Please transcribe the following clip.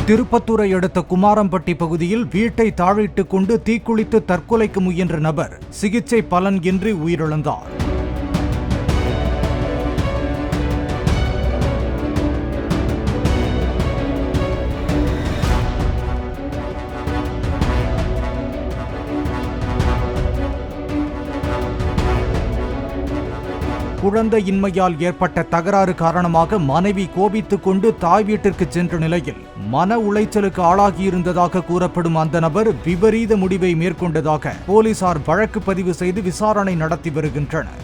திருப்பத்தூரை அடுத்த குமாரம்பட்டி பகுதியில் வீட்டை தாழிட்டுக் கொண்டு தீக்குளித்து தற்கொலைக்கு முயன்ற நபர் சிகிச்சை பலன் இன்றி உயிரிழந்தார். குழந்தையின்மையால் ஏற்பட்ட தகராறு காரணமாக மனைவி கோபித்துக் கொண்டு தாய் வீட்டிற்கு சென்ற நிலையில் மன உளைச்சலுக்கு ஆளாகியிருந்ததாக கூறப்படும் அந்த நபர் விபரீத முடிவை மேற்கொண்டதாக போலீசார் வழக்கு பதிவு செய்து விசாரணை நடத்தி வருகின்றனர்.